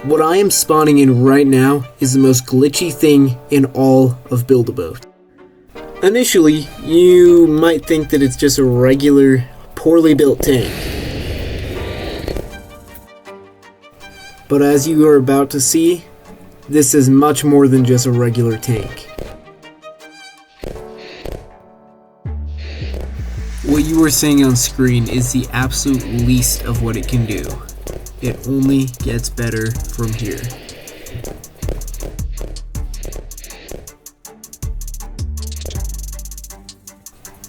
What I am spawning in right now is the most glitchy thing in all of Build-A-Boat. Initially, you might think that it's just a regular, poorly built tank. But as you are about to see, this is much more than just a regular tank. What you are seeing on screen is the absolute least of what it can do. It only gets better from here.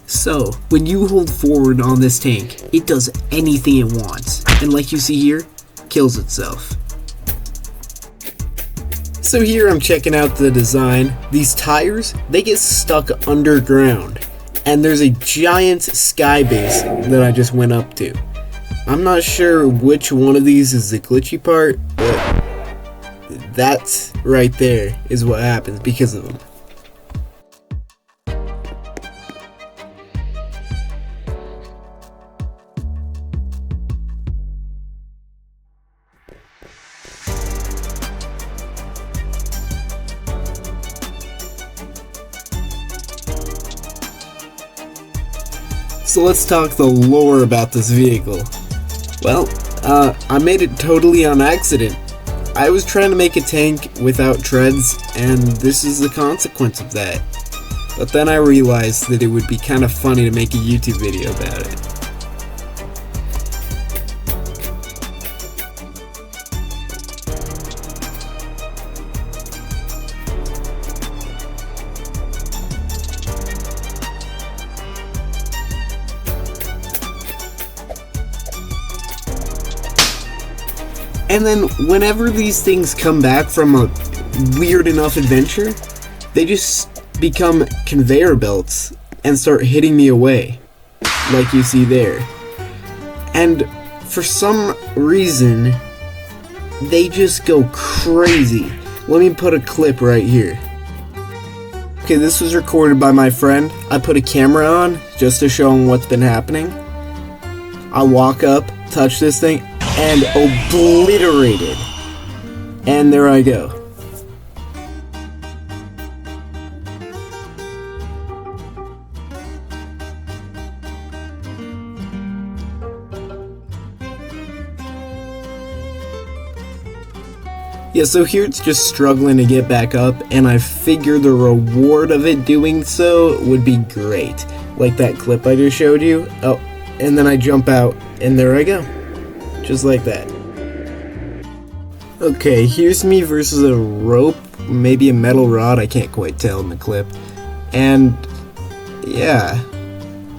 So, when you hold forward on this tank, it does anything it wants, and like you see here, kills itself. So here I'm checking out the design. These tires, they get stuck underground, and there's a giant sky base that I just went up to. I'm not sure which one of these is the glitchy part, but that right there is what happens because of them. So let's talk the lore about this vehicle. Well, I made it totally on accident. I was trying to make a tank without treads, and this is the consequence of that. But then I realized that it would be kind of funny to make a YouTube video about it. And then whenever these things come back from a weird enough adventure, they just become conveyor belts and start hitting me away, like you see there. And for some reason, they just go crazy. Let me put a clip right here. Okay, this was recorded by my friend. I put a camera on just to show him what's been happening. I walk up, touch this thing, and obliterated. And there I go. Yeah, so here it's just struggling to get back up, and I figured the reward of it doing so would be great. Like that clip I just showed you. Oh, and then I jump out, and there I go. Just like that. Okay, here's me versus a rope, maybe a metal rod, I can't quite tell in the clip. And yeah,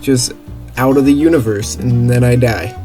just out of the universe, and then I die.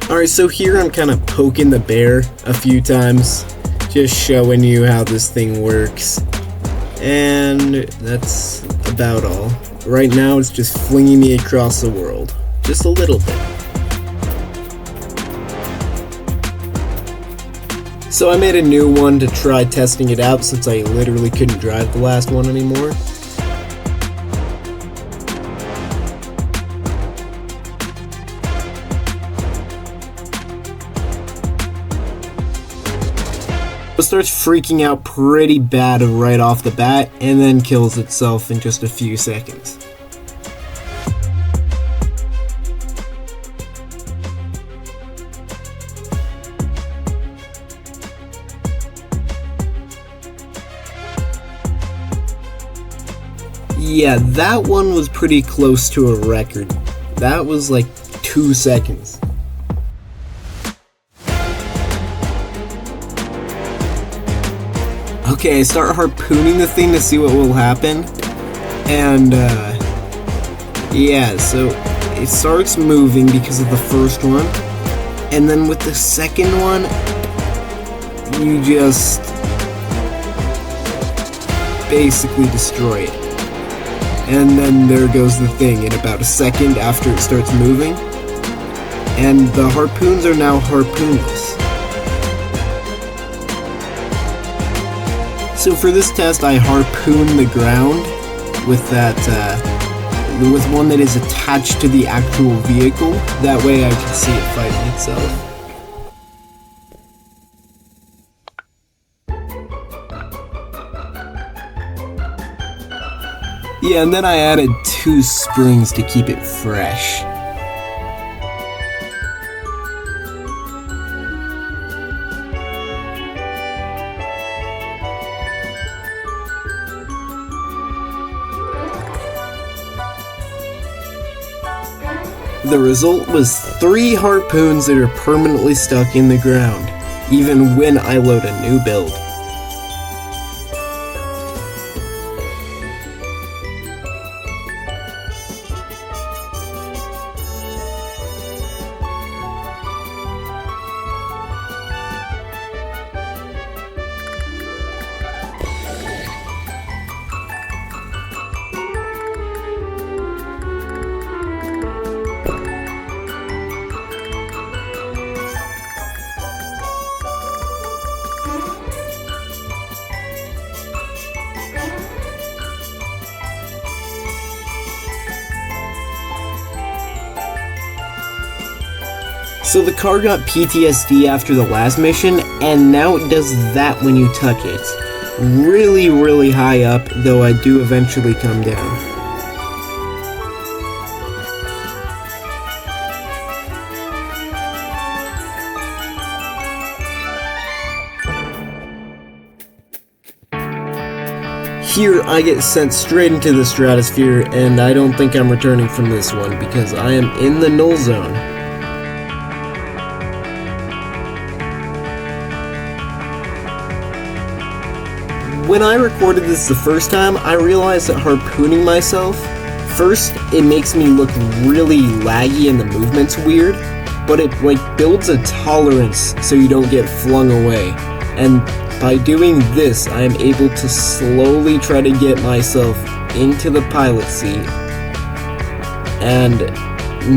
Alright, so here I'm kind of poking the bear a few times, just showing you how this thing works. And that's about all. Right now it's just flinging me across the world. Just a little bit. So I made a new one to try testing it out since I literally couldn't drive the last one anymore. starts freaking out pretty bad right off the bat, and then kills itself in just a few seconds. Yeah, that one was pretty close to a record. That was like 2 seconds. Okay, I start harpooning the thing to see what will happen. And, yeah, so it starts moving because of the first one. And then with the second one, you just basically destroy it. And then there goes the thing in about a second after it starts moving. And the harpoons are now harpoonless. So for this test, I harpoon the ground with that, with one that is attached to the actual vehicle. That way I can see it fighting itself. Yeah, and then I added 2 springs to keep it fresh. The result was 3 harpoons that are permanently stuck in the ground, even when I load a new build. So the car got PTSD after the last mission, and now it does that when you touch it. Really, really high up, though I do eventually come down. Here, I get sent straight into the stratosphere, and I don't think I'm returning from this one, because I am in the null zone. When I recorded this the first time, I realized that harpooning myself, first, it makes me look really laggy and the movement's weird, but it builds a tolerance so you don't get flung away. And by doing this, I am able to slowly try to get myself into the pilot seat. And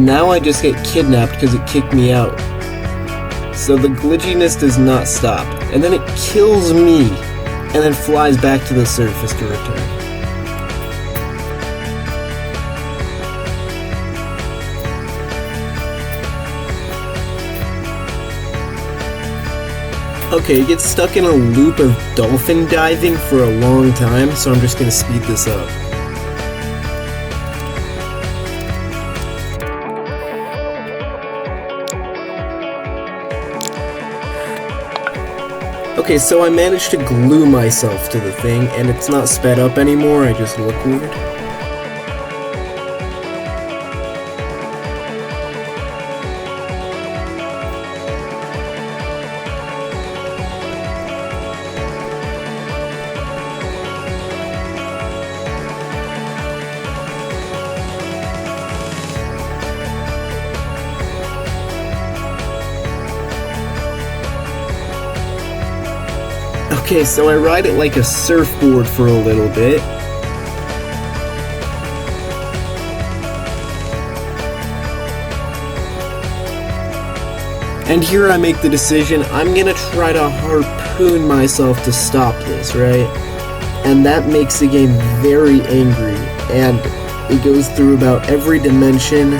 now I just get kidnapped because it kicked me out. So the glitchiness does not stop. And then it kills me, and then flies back to the surface to return. Okay, it gets stuck in a loop of dolphin diving for a long time, so I'm just gonna speed this up. Okay, so I managed to glue myself to the thing, and it's not sped up anymore, I just look weird. Okay, so I ride it like a surfboard for a little bit. And here I make the decision, I'm gonna try to harpoon myself to stop this, right? And that makes the game very angry, and it goes through about every dimension,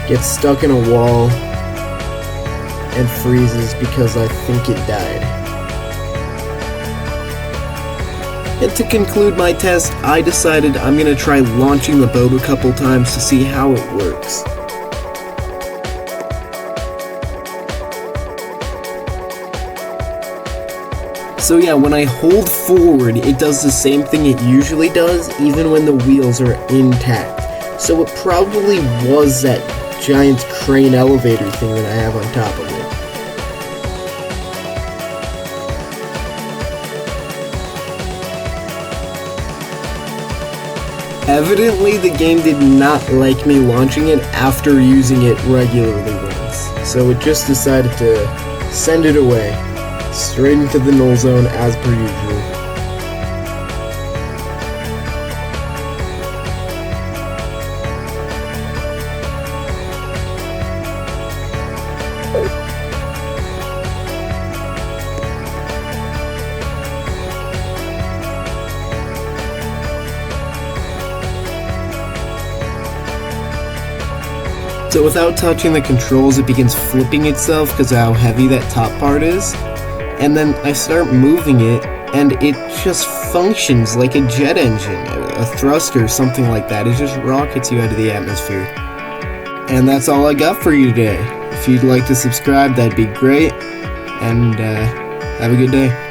gets stuck in a wall, and freezes because I think it died. And to conclude my test, I decided I'm gonna try launching the boat a couple times to see how it works. So yeah, when I hold forward, it does the same thing it usually does, even when the wheels are intact. So it probably was that giant crane elevator thing that I have on top of it. Evidently, the game did not like me launching it after using it regularly once, so it just decided to send it away, straight into the null zone as per usual. So without touching the controls, it begins flipping itself because of how heavy that top part is. And then I start moving it, and it just functions like a jet engine, a thruster, something like that. It just rockets you out of the atmosphere. And that's all I got for you today. If you'd like to subscribe, that'd be great. And have a good day.